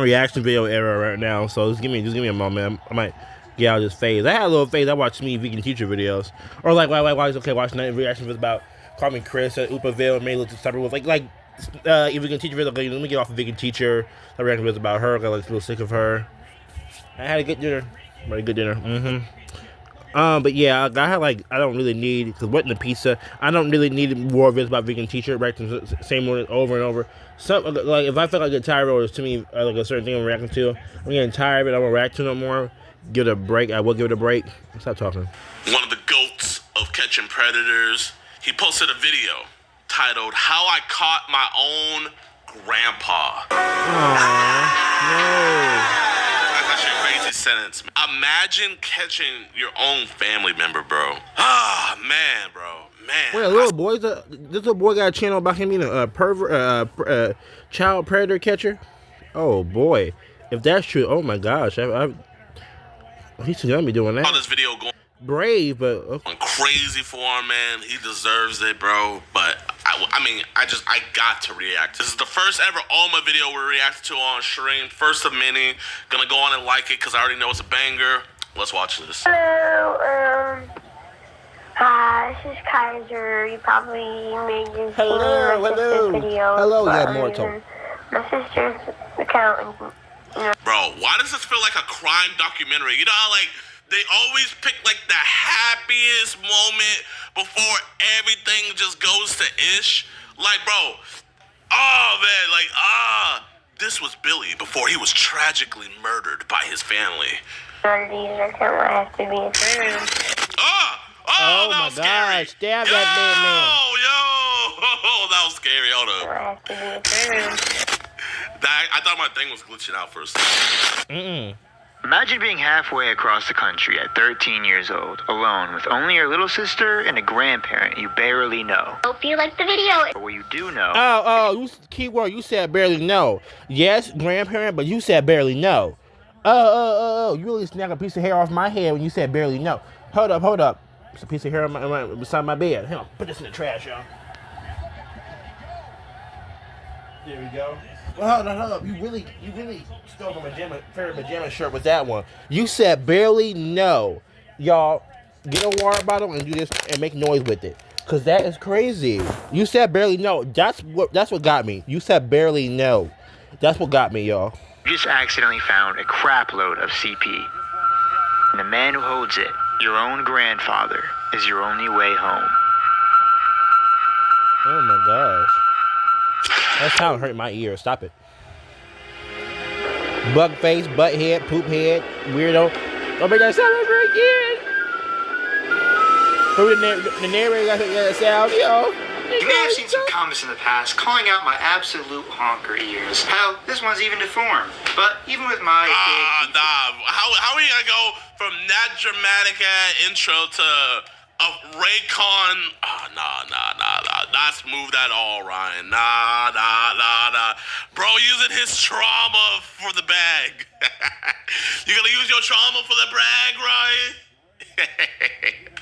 reaction video era right now, so just give me a moment. I might get out of this phase. I had a little phase. I watched me vegan teacher videos, or like why okay, watch night reaction videos about Call Me Chris at Upaville, May look to supper with like vegan teacher videos. Like, let me get off a vegan teacher. I reaction videos about her. I got like a little sick of her. I had a good dinner. Very good dinner. But yeah, I don't really need, because what in the pizza, I don't really need more videos about vegan t-shirt reacting same one over and over. Some, like, if I feel like I get tired or it's to me like a certain thing I'm reacting to, I'm getting tired of it, I won't react to no more. Give it a break. I will give it a break. Stop talking. One of the goats of catching predators, he posted a video titled "How I Caught My Own Grandpa." Aww, no. That's your crazy sentence. Imagine catching your own family member, bro. Ah, man, bro. Man. Wait, this little boy got a channel about him being a pervert, child predator catcher? Oh, boy. If that's true, oh my gosh. He should not be doing that. All this video going brave, but okay. Crazy for him, man. He deserves it, bro. But I got to react. This is the first ever Oma video we reacted to on stream. First of many. Gonna go on and like it because I already know it's a banger. Let's watch this. Hello, hi, this is Kaiser. You probably may have seen my sister's video. Hello, you got more talk. My sister's account. Bro, why does this feel like a crime documentary? You know how, like, they always pick, like, the happiest moment before everything just goes to ish? Like, bro, oh, man, like, this was Billy before he was tragically murdered by his family. Oh my gosh, stab that Yo, that was scary. Hold up. I thought my thing was glitching out for a second. Imagine being halfway across the country at 13 years old, alone with only your little sister and a grandparent you barely know. Hope you like the video. But what you do know... Keyword, you said barely know. Yes, grandparent, but you said barely know. You really snagged a piece of hair off my head when you said barely know. Hold up. It's a piece of hair beside my bed. Hang on, put this in the trash, y'all. There we go. Well, hold up. You really stole my favorite pajama shirt with that one. You said barely no. Y'all, get a water bottle and do this and make noise with it. Cause that is crazy. You said barely no. That's what got me. You said barely no. That's what got me, y'all. You just accidentally found a crap load of CP. And the man who holds it, your own grandfather, is your only way home. Oh my gosh. That sound hurt my ear. Stop it. Bug face, butt head, poop head, weirdo. Don't make that sound ever again. Who the narrator got that sound, yo? You may have seen some comments in the past calling out my absolute honker ears. Hell, this one's even deformed. But even with my how are you gonna go from that dramatic intro to a Raycon? Nah. Not smooth at all, Ryan. Nah. Bro, using his trauma for the bag. You gonna use your trauma for the brag, Ryan?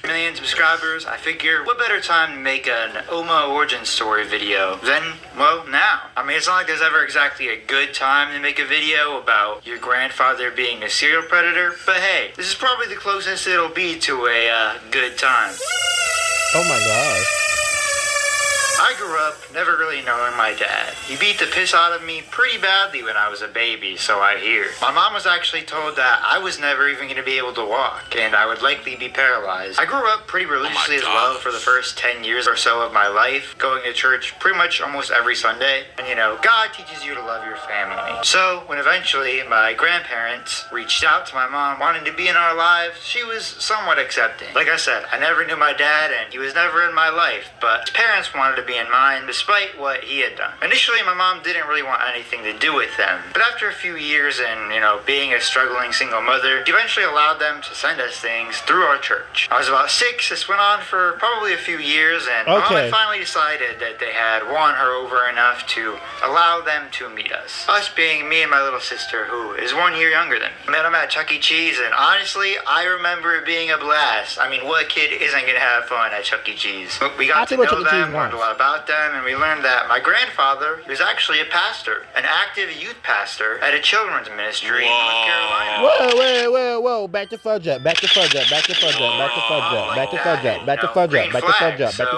million subscribers, I figure what better time to make an Oma origin story video than, well, now. I mean, it's not like there's ever exactly a good time to make a video about your grandfather being a serial predator, but hey, this is probably the closest it'll be to a good time. Oh my gosh. I grew up never really knowing my dad. He beat the piss out of me pretty badly when I was a baby, so I hear. My mom was actually told that I was never even going to be able to walk, and I would likely be paralyzed. I grew up pretty religiously as well for the first 10 years or so of my life, going to church pretty much almost every Sunday. And you know, God teaches you to love your family. So when eventually my grandparents reached out to my mom wanting to be in our lives, she was somewhat accepting. Like I said, I never knew my dad, and he was never in my life, but his parents wanted to be in mine despite what he had done. Initially, my mom didn't really want anything to do with them, but after a few years and, you know, being a struggling single mother, she eventually allowed them to send us things through our church. I was about 6. This went on for probably a few years, and Mom had finally decided that they had won her over enough to allow them to meet us. Us being me and my little sister, who is 1 year younger than me. Met them at Chuck E. Cheese, and honestly, I remember it being a blast. I mean, what kid isn't gonna have fun at Chuck E. Cheese? We got to know them, learned a lot about them, and we learned that my grandfather, he was actually a pastor, an active youth pastor at a children's ministry in North Carolina. Whoa. Back to fudge up. Back to fudge up. So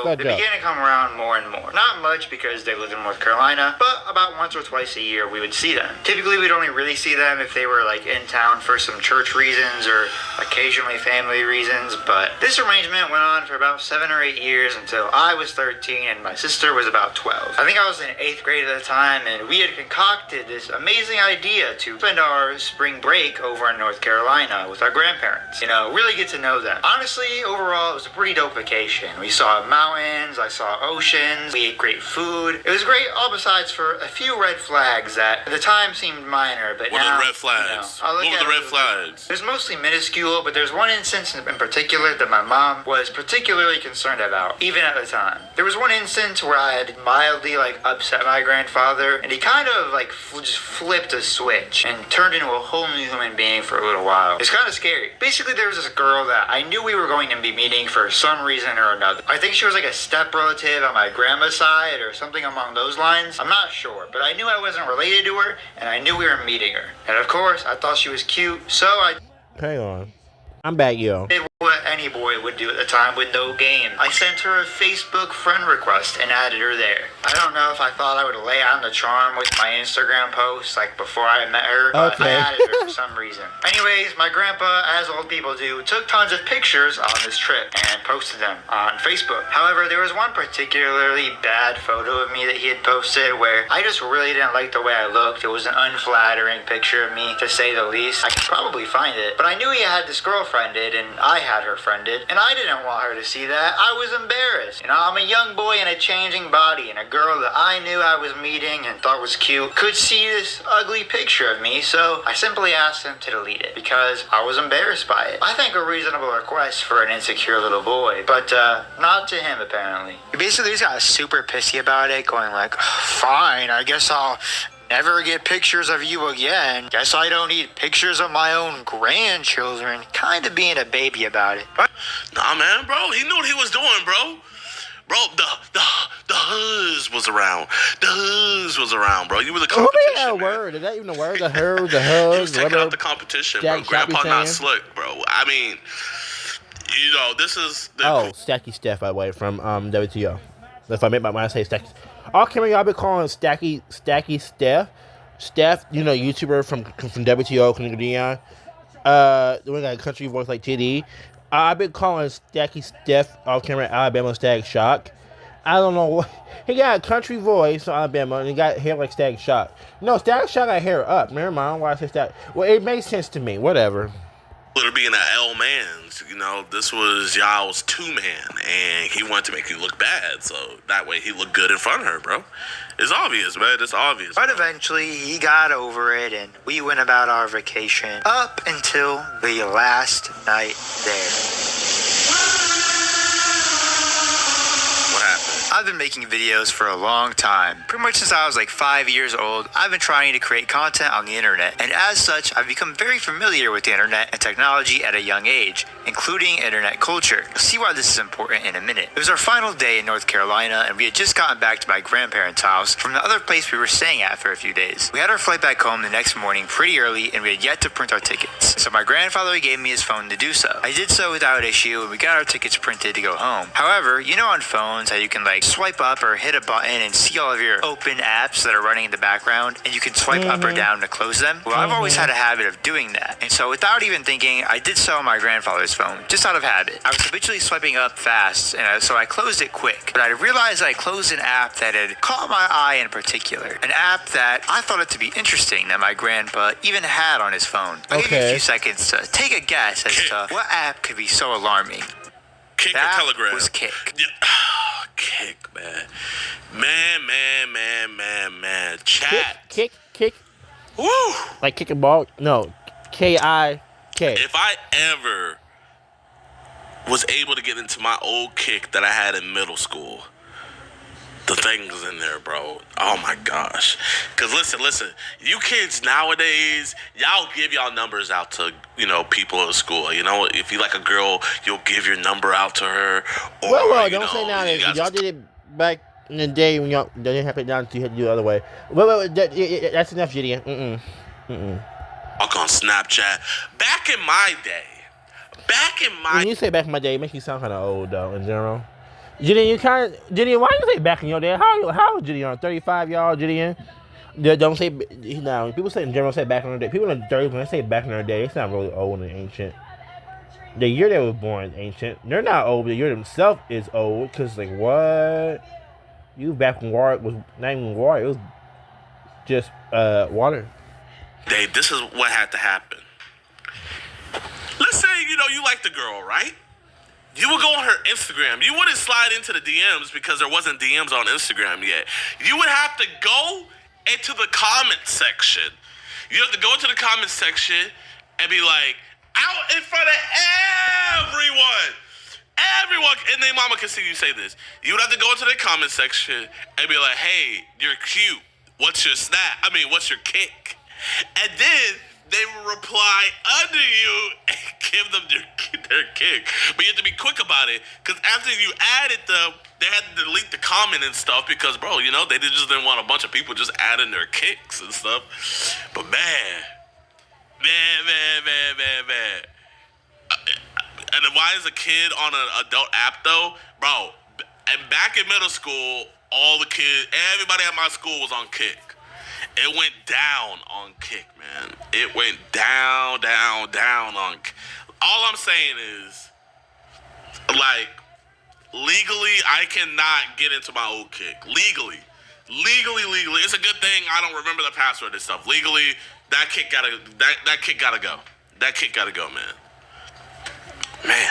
the began to come around more and more. Not much because they lived in North Carolina, but about once or twice a year we would see them. Typically we'd only really see them if they were like in town for some church reasons or occasionally family reasons, but this arrangement went on for about 7 or 8 years until I was 13 and my sister was about 12. I think I was in 8th grade at the time, and we had concocted this amazing idea to spend our spring break over in North Carolina with our grandparents. You know, really get to know them. Honestly, overall, it was a pretty dope vacation. We saw mountains, I saw oceans, we ate great food. It was great, all besides for a few red flags that at the time seemed minor, but what now... are the red flags? What were the red flags? It was mostly minuscule, but there's one instance in particular that my mom was particularly concerned about, even at the time. There was one instance where I had mildly, upset my grandfather, and he kind of, just flipped a switch and turned into a whole new human being for a little while. It's kind of scary. Basically, there was this girl that I knew we were going to be meeting for some reason or another. I think she was like a step relative on my grandma's side or something along those lines. I'm not sure, but I knew I wasn't related to her, and I knew we were meeting her. And of course, I thought she was cute, so I... Hang on. I'm back, yo. Did what any boy would do at the time with no game. I sent her a Facebook friend request and added her there. I don't know if I thought I would lay on the charm with my Instagram posts before I met her, but I added her for some reason. Anyways, my grandpa, as old people do, took tons of pictures on this trip and posted them on Facebook. However, there was one particularly bad photo of me that he had posted where I just really didn't like the way I looked. It was an unflattering picture of me, to say the least. I could probably find it, but I knew he had this girl friended, and I had her friended, and I didn't want her to see that. I was embarrassed. You know, I'm a young boy in a changing body, and a girl that I knew I was meeting and thought was cute could see this ugly picture of me, so I simply asked him to delete it because I was embarrassed by it. I think a reasonable request for an insecure little boy, but not to him apparently. He basically just got super pissy about it, going fine, I guess I'll never get pictures of you again. Guess I don't need pictures of my own grandchildren. Kind of being a baby about it. Nah, man, bro. He knew what he was doing, bro. Bro, the huzz was around. The huzz was around, bro. You were the competition. Who made that word? Is that even a word? The huzz, the huzz. He was taking out the competition, bro. Grandpa not slick, bro. I mean, this is... Stacky Steph, by the way, from WTO. If I make my mind say Stacky. All camera y'all been calling Stacky Steph. Steph, YouTuber from WTO, jidion. The one got a country voice like TD. I've been calling Stacky Steph off camera Alabama Static Shock. I don't know what. He got a country voice on Alabama and he got hair like Static Shock. No, Static Shock got hair up. Never mind why I say Static. Well, it makes sense to me. Whatever. It being an L-Mans, this was y'all's two-man, and he wanted to make you look bad, so that way he looked good in front of her, bro. It's obvious, man. It's obvious. But eventually, he got over it, and we went about our vacation up until the last night there. What happened? I've been making videos for a long time. Pretty much since I was 5 years old, I've been trying to create content on the internet. And as such, I've become very familiar with the internet and technology at a young age, including internet culture. You'll see why this is important in a minute. It was our final day in North Carolina, and we had just gotten back to my grandparents' house from the other place we were staying at for a few days. We had our flight back home the next morning pretty early, and we had yet to print our tickets. So my grandfather gave me his phone to do so. I did so without issue, and we got our tickets printed to go home. However, on phones how you can swipe up or hit a button and see all of your open apps that are running in the background, and you can swipe up or down to close them. Well, I've always had a habit of doing that, and so without even thinking, I did so on my grandfather's phone, just out of habit. I was habitually swiping up fast, and so I closed it quick. But I realized I closed an app that had caught my eye in particular, an app that I thought it to be interesting that my grandpa even had on his phone. I'll give you a few seconds to take a guess as to what app could be so alarming. Kick that or Telegram? Was Kick. Yeah. Kick, man. Man. Chat. Kick. Woo! Like kick a ball? No. K-I-K. If I ever was able to get into my old Kick that I had in middle school, the things in there, bro. Oh my gosh. Cause listen. You kids nowadays, y'all give y'all numbers out to, people at school. If you like a girl, you'll give your number out to her. Or, Whoa, don't say nowadays. Y'all did it back And the day when you didn't have it down, so you had to do it the other way. Wait, that's enough, Jidion. Talk on Snapchat. Back in my day. When you say back in my day, it makes you sound kind of old, though, in general. Jidion, why do you say back in your day? How old Jidion? 35, y'all, Jidion? Don't say, now, people say in general, say back in their day. People in the 30s, when they say back in their day, it's not really old and ancient. The year they was born is ancient. They're not old, but the year themselves is old, because, like, what? You back when water was not even water, it was just water. Dave, this is what had to happen. Let's say, you like the girl, right? You would go on her Instagram. You wouldn't slide into the DMs because there wasn't DMs on Instagram yet. You would have to go into the comment section. You have to go into the comment section and be like, out in front of everyone. Everyone, and then mama can see you say this. You would have to go into the comment section and be like, hey, you're cute. What's your snap? What's your kick? And then they will reply under you and give them their kick. But you have to be quick about it, because after you added them, they had to delete the comment and stuff because, bro, they just didn't want a bunch of people just adding their kicks and stuff. But man. And then why is a kid on an adult app, though? Bro, and back in middle school, everybody at my school was on Kick. It went down on Kick, man. It went down on Kick. All I'm saying is, like, legally, I cannot get into my old Kick. Legally. It's a good thing I don't remember the password and stuff. Legally, that kick gotta go. That kick gotta go, man. Man.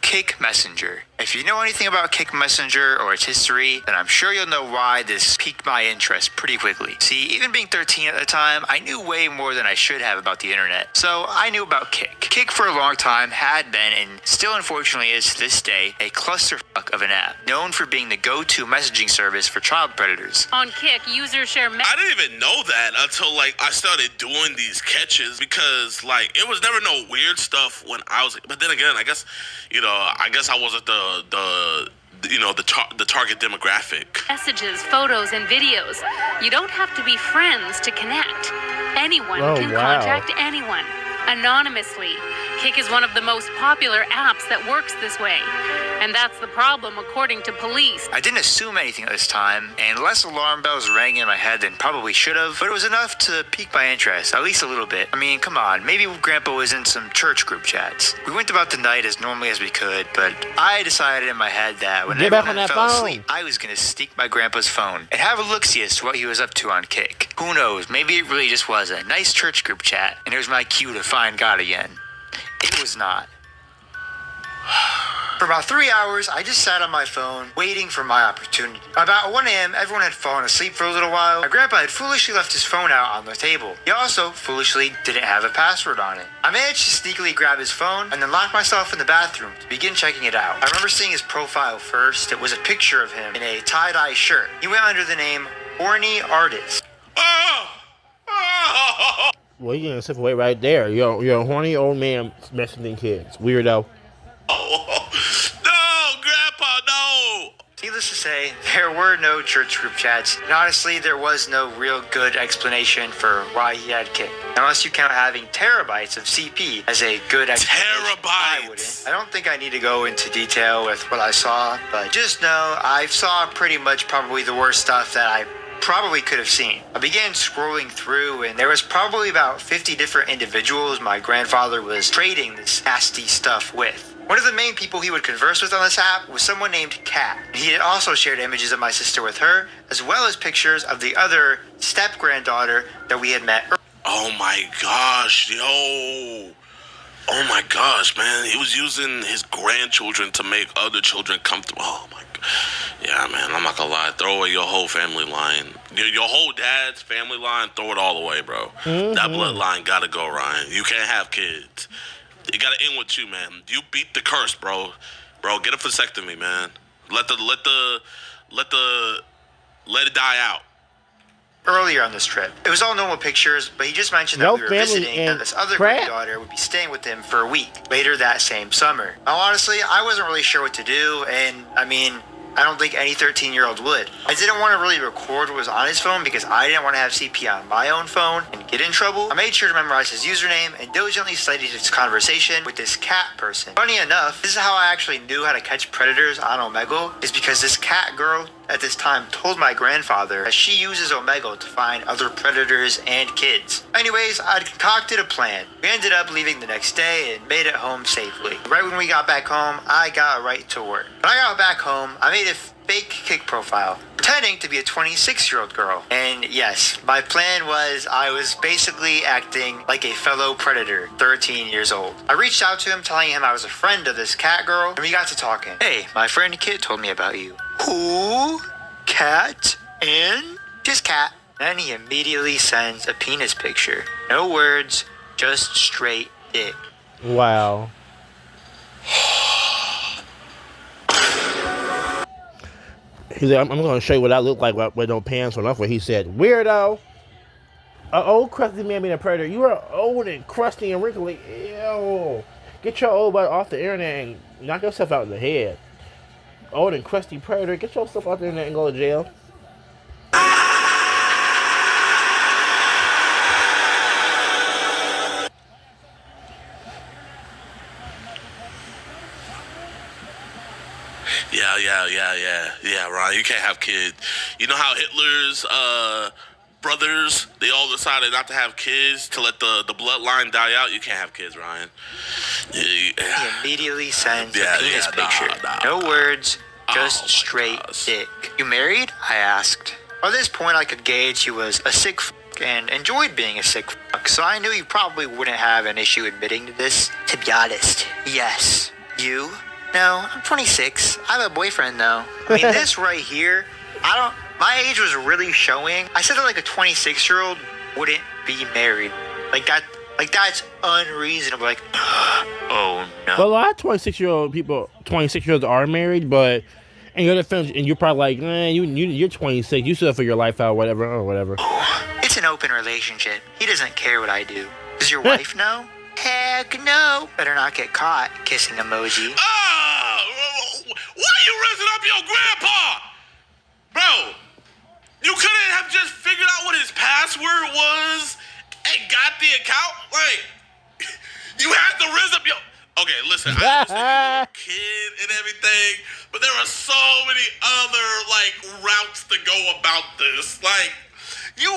Kick Messenger. If you know anything about Kick Messenger or its history, then I'm sure you'll know why this piqued my interest pretty quickly. See, even being 13 at the time, I knew way more than I should have about the internet. So I knew about Kick. Kick for a long time had been, and still unfortunately is to this day, a clusterfuck of an app, known for being the go-to messaging service for child predators. On Kick, users share I didn't even know that until, I started doing these catches, because, it was never no weird stuff when I was, but then again, I guess I wasn't the target demographic. messages, photos, and videos. You don't have to be friends to connect. Anyone can contact anyone anonymously. Kick is one of the most popular apps that works this way. And that's the problem, according to police. I didn't assume anything at this time, and less alarm bells rang in my head than probably should have, but it was enough to pique my interest, at least a little bit. Come on, maybe Grandpa was in some church group chats. We went about the night as normally as we could, but I decided in my head that when everyone fell asleep, I was going to sneak my grandpa's phone and have a look-see as to what he was up to on Kick. Who knows, maybe it really just was a nice church group chat, and it was my cue to find God again. It was not. For about 3 hours, I just sat on my phone, waiting for my opportunity. About 1 a.m., everyone had fallen asleep for a little while. My grandpa had foolishly left his phone out on the table. He also foolishly didn't have a password on it. I managed to sneakily grab his phone and then lock myself in the bathroom to begin checking it out. I remember seeing his profile first. It was a picture of him in a tie-dye shirt. He went under the name Horny Artist. Well, you're gonna separate right there. You're a horny old man messaging kids. Weirdo. No, Grandpa, no! Needless to say, there were no church group chats, and honestly, there was no real good explanation for why he had Kick. Unless you count having terabytes of CP as a good explanation. Terabytes! I wouldn't. I don't think I need to go into detail with what I saw, but just know I saw pretty much probably the worst stuff that I probably could have seen. I began scrolling through, and there was probably about 50 different individuals my grandfather was trading this nasty stuff with. One of the main people he would converse with on this app was someone named Kat. He had also shared images of my sister with her, as well as pictures of the other step-granddaughter that we had met earlier. Oh my gosh, yo. Oh my gosh, man. He was using his grandchildren to make other children comfortable. Oh my God. Yeah, man, I'm not gonna lie. Throw away your whole family line. Your whole dad's family line, throw it all away, bro. Mm-hmm. That bloodline gotta go, Ryan. You can't have kids. It gotta end with you, man. You beat the curse, bro. Bro, get a vasectomy, man. Let it die out. Earlier on this trip, it was all normal pictures, but he just mentioned that we were visiting, and this other granddaughter would be staying with him for a week later that same summer. Now, honestly, I wasn't really sure what to do, and I don't think any 13-year-old would. I didn't want to really record what was on his phone because I didn't want to have CP on my own phone and get in trouble. I made sure to memorize his username and diligently studied his conversation with this cat person. Funny enough, this is how I actually knew how to catch predators on Omegle, is because this cat girl at this time told my grandfather that she uses Omegle to find other predators and kids. Anyways, I'd concocted a plan. We ended up leaving the next day and made it home safely. Right when we got back home, I got right to work. When I got back home, I made a fake Kik profile, pretending to be a 26-year-old girl. And yes, my plan was I was basically acting like a fellow predator, 13 years old. I reached out to him telling him I was a friend of this cat girl, and we got to talking. Hey, my friend Kit told me about you. Who? Cat? And? Just Cat. Then he immediately sends a penis picture. No words, just straight dick. Wow. He said, I'm going to show you what I look like with no pants on. That's what he said. Weirdo. An old crusty man being a predator. You are old and crusty and wrinkly. Ew. Get your old butt off the internet and knock yourself out in the head. Old and crusty predator. Get yourself out the internet and go to jail. Yeah, Ryan, you can't have kids. You know how Hitler's brothers, they all decided not to have kids to let the bloodline die out? You can't have kids, Ryan. He immediately sends a penis picture. No words, just straight dick. You married? I asked. By this point, I could gauge he was a sick f*** and enjoyed being a sick f***, so I knew he probably wouldn't have an issue admitting to this. To be honest, yes. You? No, I'm 26. I have a boyfriend, though. I mean, this right here, my age was really showing. I said that like a 26-year-old wouldn't be married. That's unreasonable. Like, oh, no. Well, a lot of 26-year-olds are married, but in your defense, and you're probably like, you're 26. You still figure your life out, whatever. It's an open relationship. He doesn't care what I do. Does your wife know? Heck no. Better not get caught. Kissing emoji. Why you raising up your grandpa? Bro, you couldn't have just figured out what his password was and got the account? Like, you had to raise up your... Okay, listen, I understand you're a kid and everything, but there are so many other, routes to go about this. Like, you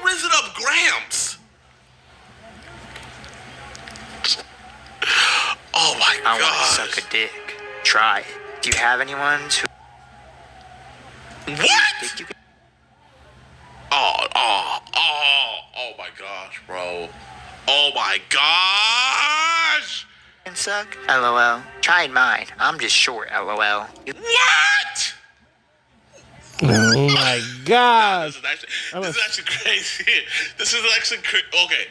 risen up Gramps. Oh my God! I want to suck a dick. Try. Do you have anyone who... What? Oh my gosh, bro. Oh my gosh! Can suck? LOL. Tried mine. I'm just short, LOL. What? Oh my gosh. This is actually crazy. This is actually okay.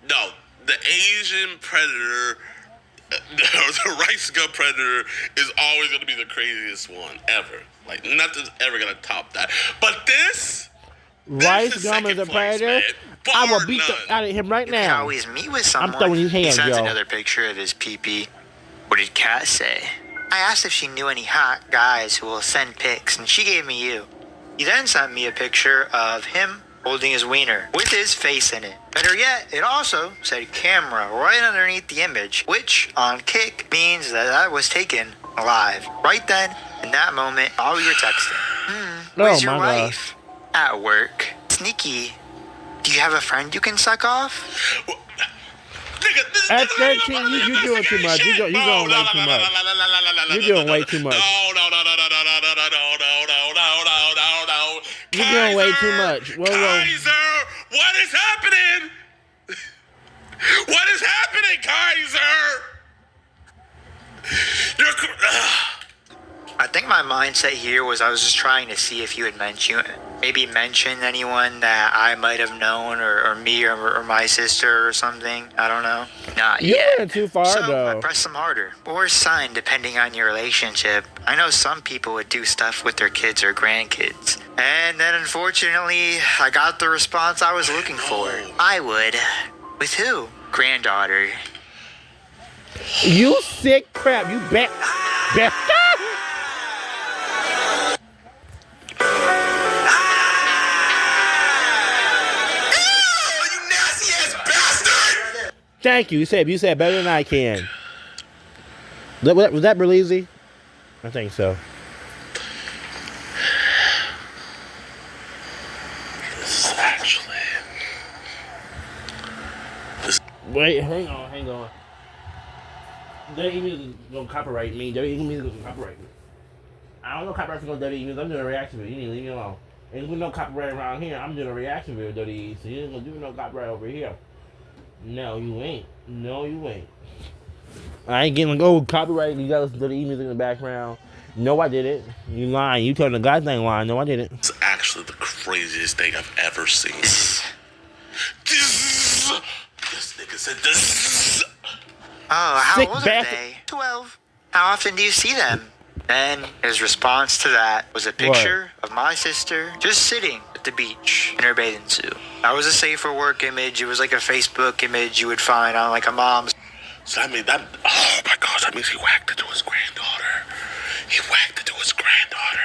No, the Asian predator, the rice gum predator, is always going to be the craziest one ever. Like, nothing's ever going to top that. But this rice gum is a predator. I will beat the out of him right now. You can always meet with someone. I'm throwing his hands, he sends yo. another picture of his pee-pee. What did Kat say? I asked if she knew any hot guys who will send pics, and she gave me you. He then sent me a picture of him holding his wiener with his face in it. Better yet, it also said camera right underneath the image, which on Kik means that was taken alive. Right then, in that moment, while we were texting. Where's your wife? At work. Sneaky. Do you have a friend you can suck off? At 13, you doing too much. You going way too much. You're doing way too much. No. You're doing way too much. Whoa. Kaiser, what is happening? What is happening, Kaiser? I think my mindset here was I was just trying to see if you had mentioned anyone that I might have known, or me, or my sister or something. I don't know. Not you yet. went too far, so though. I pressed some harder. Or sign, depending on your relationship. I know some people would do stuff with their kids or grandkids. And then, unfortunately, I got the response I was looking for. I would. With who? Granddaughter. You sick crap. You bet. Thank you. You said better than I can. Was that Berlizzi? I think so. This is actually. Wait, hang on. Dirty music gonna copyright me. Dirty music gonna copyright me. I don't know copyright for no dirty music. I'm doing a reaction video. You need to leave me alone. And with no copyright around here, I'm doing a reaction video, dirty. So you ain't gonna do no copyright over here. No, you ain't. I ain't getting copyright. You gotta listen to the music in the background. No, I did it. You lying. You telling the goddamn lying. No, I didn't. It's actually the craziest thing I've ever seen. This nigga said this. Oh, how Sick old are bastard. they? 12. How often do you see them? Then his response to that was a picture of my sister just sitting at the beach in her bathing suit. That was a safe for work image. It was like a Facebook image you would find on like a mom's. So that means oh my gosh, that means he whacked it to his granddaughter.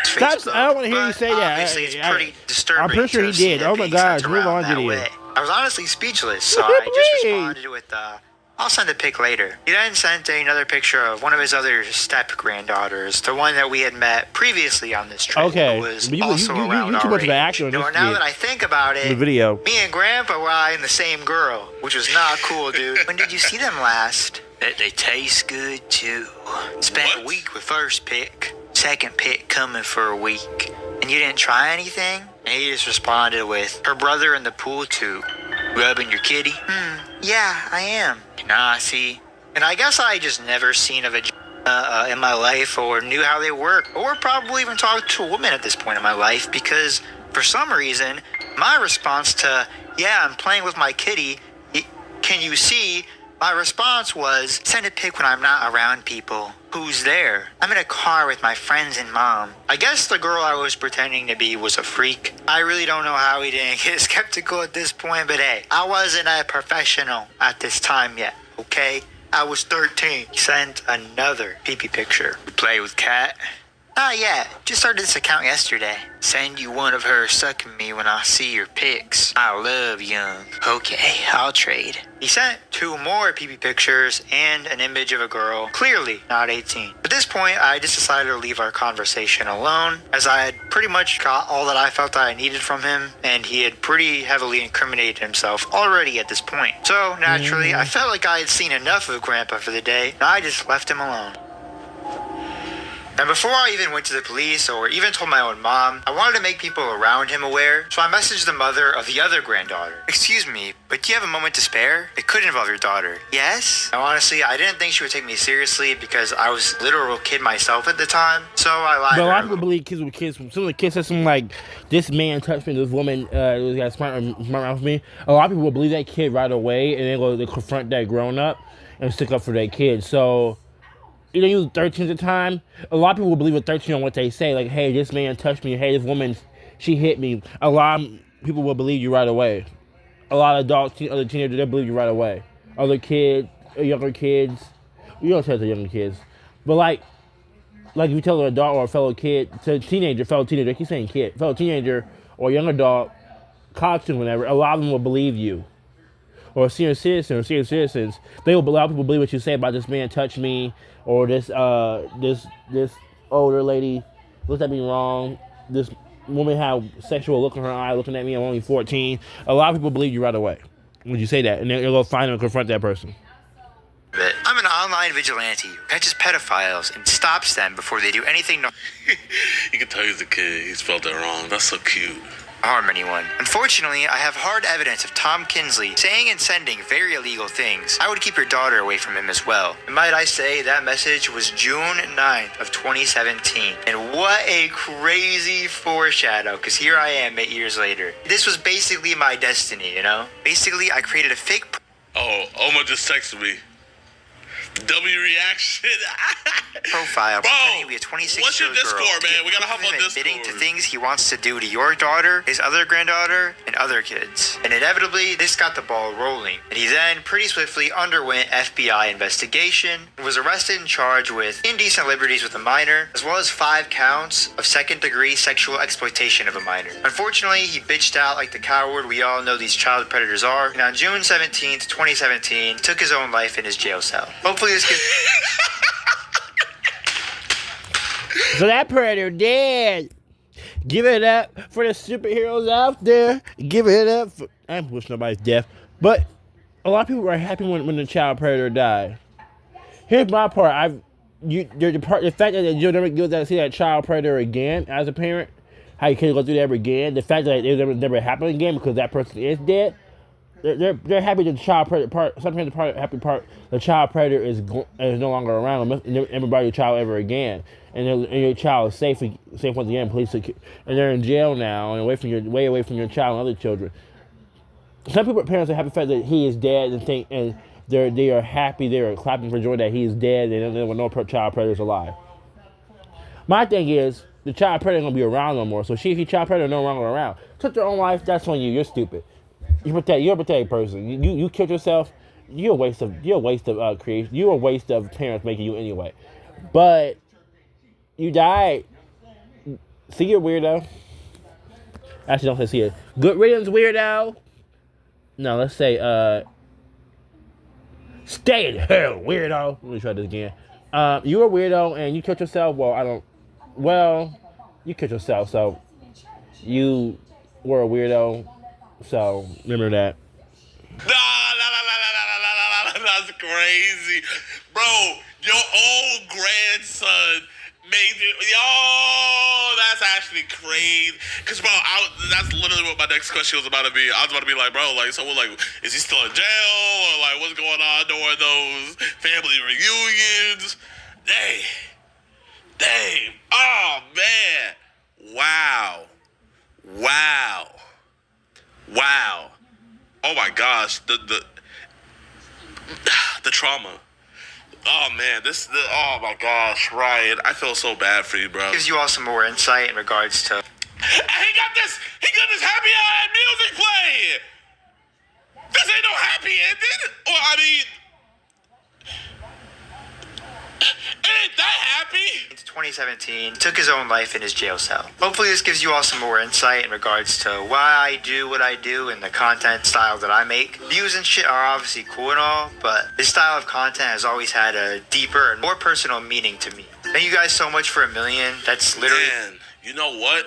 Stop, I don't want to hear you say that. Obviously, it's pretty disturbing. I'm pretty sure he did. Oh my gosh, move on, Gideon. I was honestly speechless, so I just responded with, I'll send a pic later. He then sent another picture of one of his other step-granddaughters, the one that we had met previously on this trip. Okay, who was but you also around too our much of an age. actor in this Now that I think about it, the video. me and Grandpa were eyeing the same girl, which was not cool, dude. When did you see them last? They taste good, too. Spent a week with first pick, second pick coming for a week. And you didn't try anything? And he just responded with, her brother in the pool, too. Rubbing your kitty? Yeah, I am. Nah, see. And I guess I just never seen a vagina in my life or knew how they work, or probably even talked to a woman at this point in my life, because for some reason, my response to, yeah, I'm playing with my kitty, can you see? My response was, send a pic when I'm not around people. Who's there? I'm in a car with my friends and mom. I guess the girl I was pretending to be was a freak. I really don't know how he didn't get skeptical at this point, but hey, I wasn't a professional at this time yet, okay? I was 13. He sent another pee-pee picture. You play with Kat? Not yet. Just started this account yesterday. Send you one of her sucking me when I see your pics. I love young. Okay, I'll trade. He sent 2 more pee-pee pictures and an image of a girl, clearly not 18. At this point, I just decided to leave our conversation alone, as I had pretty much got all that I felt that I needed from him, and he had pretty heavily incriminated himself already at this point. So, naturally, I felt like I had seen enough of Grandpa for the day, and I just left him alone. And before I even went to the police or even told my own mom, I wanted to make people around him aware, so I messaged the mother of the other granddaughter. Excuse me, but do you have a moment to spare? It could involve your daughter. Yes? Now honestly, I didn't think she would take me seriously because I was a literal kid myself at the time, so I lied. But a lot of people believe kids with kids. Some of the kids said something like, this man touched me, this woman got smart mouth with me. A lot of people will believe that kid right away, and then they confront that grown up and stick up for that kid. So, you know, you was 13 at the time. A lot of people will believe at 13 on what they say. Like, hey, this man touched me. Hey, this woman, she hit me. A lot of people will believe you right away. A lot of adults, other teenagers, they'll believe you right away. Other kids, younger kids. You don't tell the younger kids. But like if you tell an adult or a fellow kid, to a fellow teenager, I keep saying kid, fellow teenager or young adult, college student, whatever, a lot of them will believe you. Or a senior citizen or senior citizens, a lot of people believe what you say about this man touched me, or this older lady looked at me wrong. This woman had sexual look in her eye looking at me. I'm only 14. A lot of people believe you right away when you say that, and they'll go find and confront that person. I'm an online vigilante who catches pedophiles and stops them before they do anything to You can tell he's a kid. He spelled it wrong. That's so cute. harm anyone. Unfortunately, I have hard evidence of Tom Kinsley saying and sending very illegal things. I would keep your daughter away from him as well. And might I say, that message was June 9th of 2017. And what a crazy foreshadow, because here I am 8 years later. This was basically my destiny, you know? Basically, I created a fake... Oh, Oma just texted me. W reaction. Profile Bro, pretending to be a 26-year-old what's your Discord, man? We gotta hop on admitting to Discord. things he wants to do to your daughter, his other granddaughter, and other kids. And inevitably, this got the ball rolling. And he then pretty swiftly underwent FBI investigation and was arrested and charged with indecent liberties with a minor, as well as 5 counts of second-degree sexual exploitation of a minor. Unfortunately, he bitched out like the coward we all know these child predators are, and on June 17th, 2017, took his own life in his jail cell. Hopefully this gets... So that predator dead. Give it up for the superheroes out there. Give it up for... I don't wish nobody's death. But a lot of people are happy when the child predator died. Here's my part. The fact that you'll never get to see that child predator again as a parent, how you can't go through that ever again. The fact that it never happened again because that person is dead. They're happy that the child predator part. Sometimes the happy part, the child predator is no longer around. Never brought your child ever again, and your child is safe once again. Police and they're in jail now and way away from your child and other children. Some parents are happy the fact that he is dead and they are happy. They are clapping for joy that he is dead and there were no child predators alive. My thing is the child predator gonna be around no more. So if your child predator no longer around, took their own life. That's on you. You're stupid. You're a pathetic person. You killed yourself. You're a waste of creation. You're a waste of parents making you anyway. But you died. See you, weirdo. Actually, don't say see it. Good riddance, weirdo. No, let's say stay in hell, weirdo. Let me try this again. You're a weirdo and you killed yourself. You killed yourself, so you were a weirdo. So remember that. Nah, that's crazy, bro. Your old grandson made you. Yo, that's actually crazy. Cause bro, that's literally what my next question was about to be. I was about to be like, bro, like, so like, is he still in jail or like, what's going on during those family reunions? Dang. Oh man. Wow. Oh my gosh, the trauma. Oh man, oh my gosh, Ryan, I feel so bad for you, bro. Gives you all some more insight in regards to... He got this happy music playing. This ain't no happy ending. Or I mean, it ain't that happy. It's 2017, took his own life in his jail cell. Hopefully this gives you all some more insight in regards to why I do what I do and the content style that I make. Views and shit are obviously cool and all, but this style of content has always had a deeper and more personal meaning to me. Thank you guys so much for 1 million. That's literally... Man, you know what?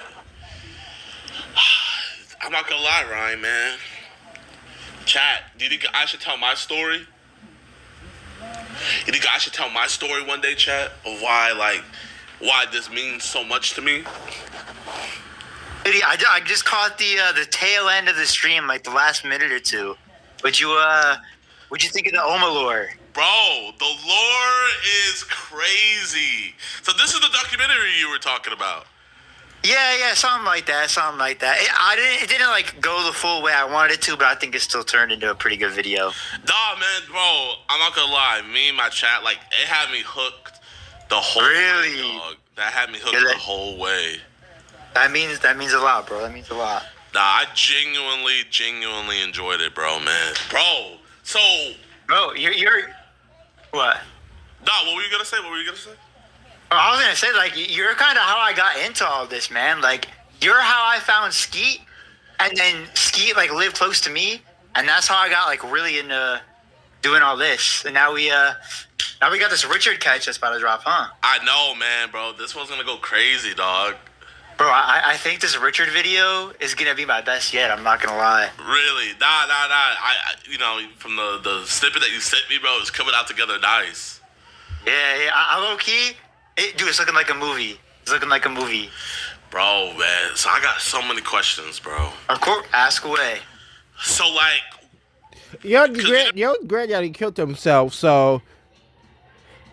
I'm not gonna lie, Ryan, man. Chat, do you think I should tell my story? You think I should tell my story one day, chat, of why this means so much to me? I just caught the tail end of the stream, like the last minute or two. What'd you think of the Oma lore? Bro, the lore is crazy. So this is the documentary you were talking about. Yeah, something like that. It didn't like go the full way I wanted it to, but I think it still turned into a pretty good video. Nah, man, bro, I'm not gonna lie. Me and my chat, like, it had me hooked the whole way, dog. That had me hooked the whole way. That means a lot, bro. That means a lot. Nah, I genuinely enjoyed it, bro, man. Bro, so... Bro, you're... What? Nah, what were you gonna say? I was gonna say, like, you're kind of how I got into all this, man. Like, you're how I found Skeet, and then Skeet, like, lived close to me, and that's how I got, like, really into doing all this. And now we got this Richard catch that's about to drop, huh? I know, man, bro. This one's gonna go crazy, dog. Bro, I think this Richard video is gonna be my best yet. I'm not gonna lie. Really? Nah. I from the snippet that you sent me, bro, it's coming out together nice. Yeah. I low key. Dude, it's looking like a movie. Bro, man. So I got so many questions, bro. Of course, ask away. So, like... Your granddaddy killed himself, so...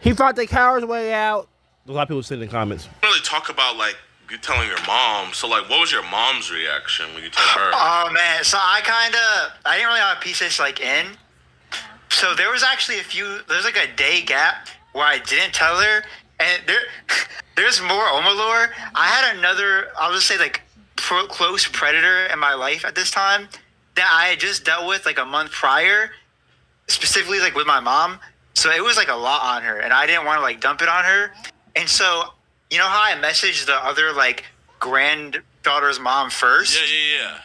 He fought the coward's way out. A lot of people said in the comments. Really talk about, like, you telling your mom. So, like, what was your mom's reaction when you told her? Oh, man. So I didn't really have a piece of this, like, in. So there was actually there's like a day gap where I didn't tell her, and there's more Omalore. I had another, I'll just say like close predator in my life at this time that I had just dealt with like a month prior, specifically like with my mom. So it was like a lot on her, and I didn't want to like dump it on her. And so, you know how I messaged the other like granddaughter's mom first? Yeah.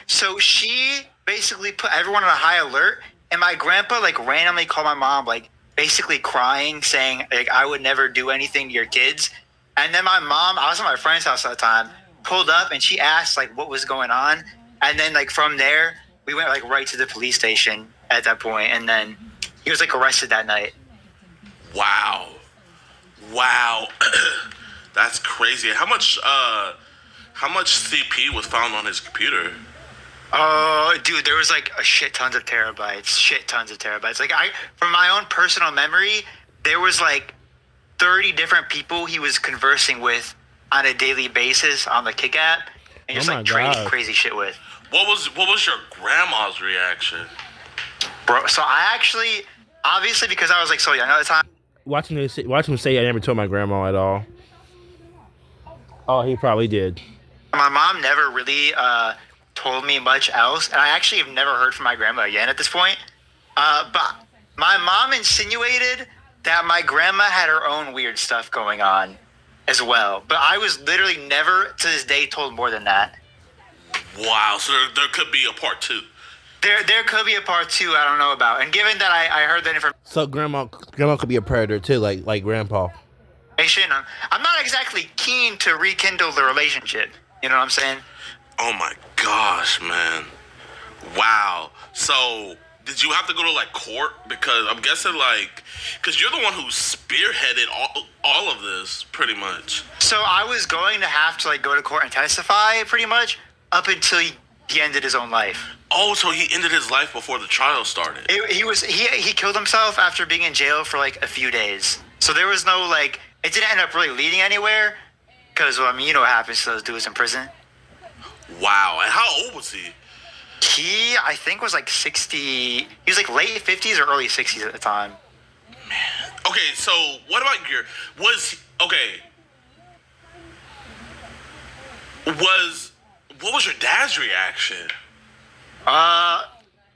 So she basically put everyone on a high alert, and my grandpa like randomly called my mom, like basically crying, saying like I would never do anything to your kids. And then my mom, I was at my friend's house at the time, pulled up and she asked like what was going on. And then like from there, we went like right to the police station at that point, and then he was like arrested that night. Wow. That's crazy. How much CP was found on his computer? Oh, dude, there was like a shit tons of terabytes. Like from my own personal memory, there was like 30 different people he was conversing with on a daily basis on the Kick app, and just like trading crazy shit with. What was your grandma's reaction? Bro, so I actually, obviously because I was like so young at the time. Watching him say I never told my grandma at all. Oh, he probably did. My mom never really told me much else, and I actually have never heard from my grandma again at this point. But my mom insinuated that my grandma had her own weird stuff going on as well. But I was literally never, to this day, told more than that. Wow, so there could be a part 2. There could be a part 2 I don't know about. And given that I heard that information... So grandma could be a predator too, like grandpa. I'm not exactly keen to rekindle the relationship. You know what I'm saying? Oh my gosh, man. Wow. So, did you have to go to like court? Because I'm guessing because you're the one who spearheaded all of this, pretty much. So I was going to have to like go to court and testify, pretty much, up until he ended his own life. Oh, so he ended his life before the trial started. He killed himself after being in jail for like a few days. So there was no like, it didn't end up really leading anywhere. Because, well, I mean, you know what happens to those dudes in prison. Wow. And how old was he? He, I think, was like 60. He was like late 50s or early 60s at the time. Man. Okay, so what about what was your dad's reaction?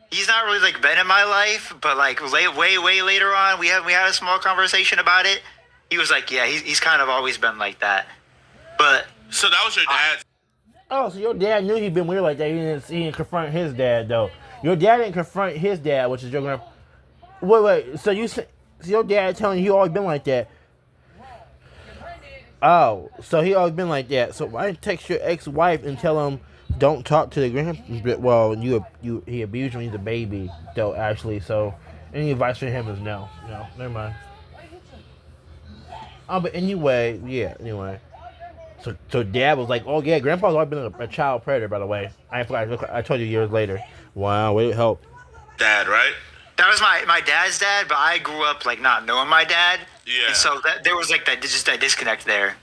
He's not really like been in my life, but like way later on, we had a small conversation about it. He was like, yeah, he's kind of always been like that. But so that was your dad. Oh, so your dad knew he'd been weird like that. He didn't confront his dad though. Your dad didn't confront his dad, which is your grandpa. Wait. So your dad telling you always been like that? Oh, so he always been like that. So why didn't text your ex-wife and tell him don't talk to the grandpa? Well, he abused when he's a baby though. Actually, so any advice for him is no, never mind. But anyway. So dad was like, oh yeah, grandpa's always been a child predator, by the way. I forgot, I told you years later. Wow, way to help. Dad, right? That was my dad's dad, but I grew up like not knowing my dad. Yeah. And so there was like that disconnect there.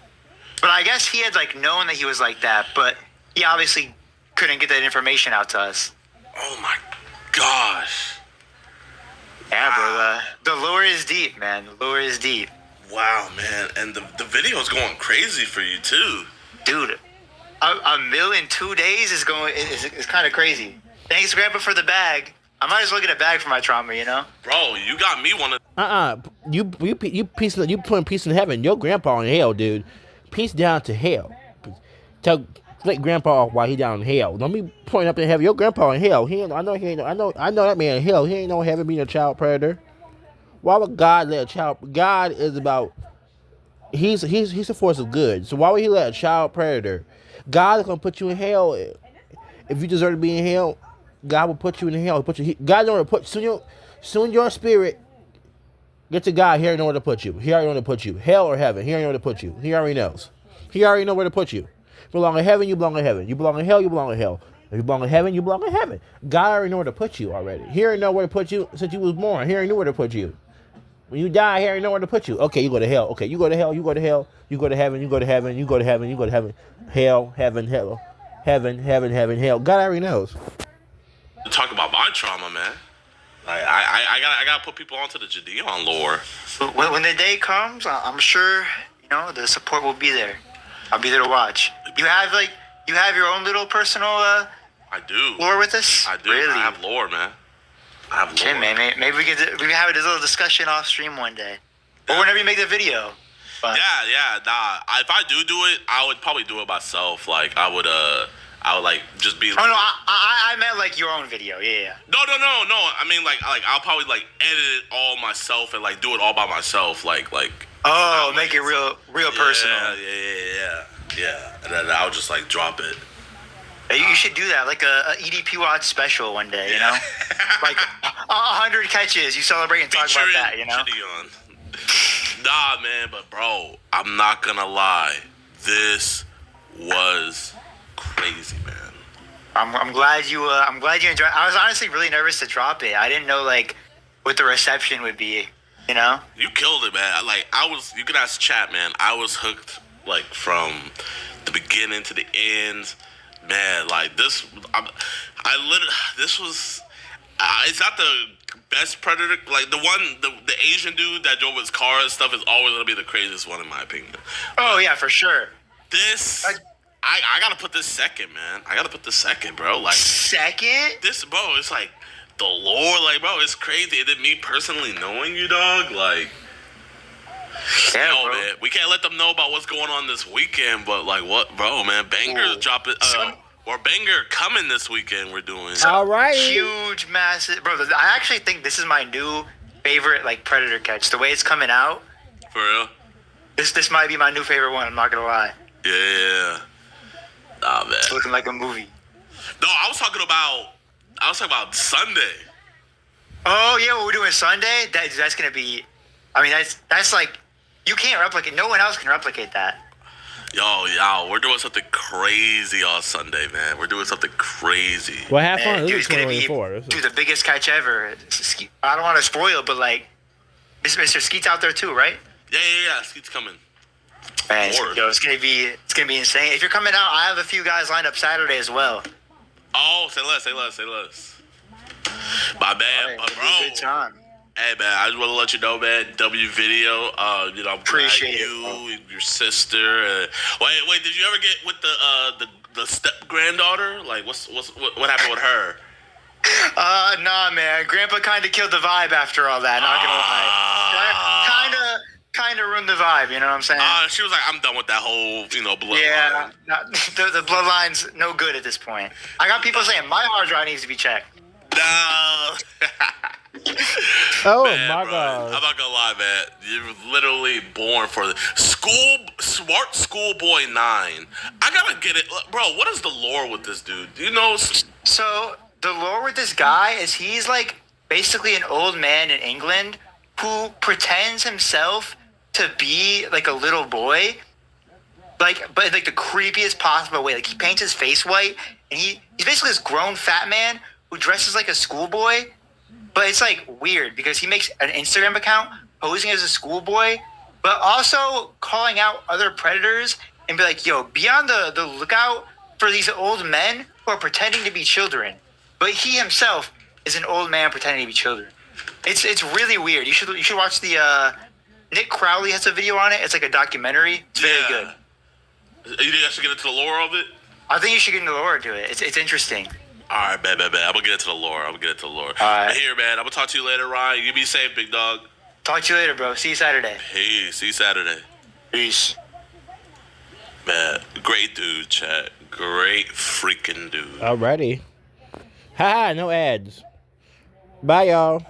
But I guess he had like known that he was like that, but he obviously couldn't get that information out to us. Oh my gosh. Yeah, wow. Bro, the lore is deep, man. The lore is deep. Wow, man. And the video's going crazy for you, too. Dude, a mill in 2 days is kind of crazy. Thanks, Grandpa, for the bag. I might as well get a bag for my trauma, you know? Bro, you got me one of... You putting peace in heaven. Your grandpa in hell, dude. Peace down to hell. Let grandpa off while he down in hell. Don't be pointing up in heaven. Your grandpa in hell. I know that man in hell. He ain't no heaven being a child predator. Why would God let a child? God is about. He's a force of good. So why would he let a child predator? God is gonna put you in hell. If you deserve to be in hell, God will put you in hell. God know where to put soon your spirit get to God. He already know where to put you. He already know where to put you. Hell or heaven. He already know where to put you. He already knows. He already know where to put you. You belong in heaven. You belong in heaven. You belong in hell. You belong in hell. If you belong in heaven, you belong in heaven. God already know where to put you already. He already know where to put you since you was born. He already knew where to put you. When you die, he already know where to put you. Okay, you go to hell. Okay, you go to hell. You go to hell. You go to heaven. You go to heaven. You go to heaven. You go to heaven. Hell, heaven, hell, heaven, hell. God already knows. Talk about my trauma, man. I gotta put people onto the jidion lore. When the day comes, I'm sure the support will be there. I'll be there to watch. You have your own little personal I do lore with us. I do. Really? I have lore, man. I have lore. Okay, man. Maybe we can have a little discussion off stream one day, or whenever you make the video. But Yeah. Nah. If I do it, I would probably do it myself. Like I would like just be. Oh no, I meant like your own video. Yeah. No. I mean like I'll probably like edit it all myself and like do it all by myself. Like. Oh, make it real personal. Yeah. And then I'll just like drop it. You should do that, like a EDP Watch special one day. Like 100 catches. You celebrate and talk about that. Jidion. Nah, man, but bro, I'm not gonna lie. This was crazy, man. I'm glad you enjoyed. I was honestly really nervous to drop it. I didn't know like what the reception would be. You killed it, man. Like you can ask chat, man. I was hooked like from the beginning to the end, man. Like this, this was. It's not the best Predator. Like the Asian dude that drove his car and stuff is always gonna be the craziest one in my opinion. Oh yeah, for sure. This, I gotta put this second, man. I gotta put this second, bro. Like second. This, bro. It's like the lore, like, bro. It's crazy. And then me personally knowing you, dog, like. Yeah, yo, bro. man, we can't let them know about what's going on this weekend, but like, what, bro, man? Banger's dropping. Or Banger coming this weekend. We're doing. All right. Huge, massive, bro. I actually think this is my new favorite like Predator catch. The way it's coming out. For real. This might be my new favorite one. I'm not gonna lie. Yeah. Nah, man. It's looking like a movie. No, I was talking about Sunday. Oh yeah, what we're doing Sunday? That's gonna be. I mean, that's like you can't replicate. No one else can replicate that. Yo, we're doing something crazy on Sunday, man. We're doing something crazy. Well, have fun. Dude, This it's is gonna be 2024. the biggest catch ever. I don't want to spoil, but like, Mr. Skeet's out there too, right? Yeah. Skeet's coming. Man, it's gonna be insane. If you're coming out, I have a few guys lined up Saturday as well. Oh, say less. My bad, but bro. Good time. Hey man, I just want to let you know, man. W video, Appreciate you, your sister. Wait, did you ever get with the step granddaughter? Like, what happened with her? Nah, man. Grandpa kind of killed the vibe after all that. Not gonna lie. Kind of ruined the vibe. You know what I'm saying? She was like, I'm done with that whole, bloodline. Yeah, the bloodline's no good at this point. I got people saying my hard drive needs to be checked. No. Oh man, my bro, God! I'm not gonna lie, man. You're literally born for the smart schoolboy 9. I gotta get it, bro. What is the lore with this dude? Do you know? So the lore with this guy is he's like basically an old man in England who pretends himself to be like a little boy, but like the creepiest possible way. Like he paints his face white, and he's basically this grown fat man who dresses like a schoolboy. But it's like weird because he makes an Instagram account posing as a schoolboy, but also calling out other predators and be like, yo, be on the lookout for these old men who are pretending to be children. But he himself is an old man pretending to be children. It's really weird. You should watch the Nick Crowley has a video on it. It's like a documentary. It's very good. You think I should get into the lore of it? I think you should get into the lore to it. It's interesting. All right, bet. I'm gonna get into the lore. All right. Here, man. I'm gonna talk to you later, Ryan. You be safe, big dog. Talk to you later, bro. See you Saturday. Hey, see you Saturday. Peace. Man, great dude, chat. Great freaking dude. Alrighty. Haha, no ads. Bye, y'all.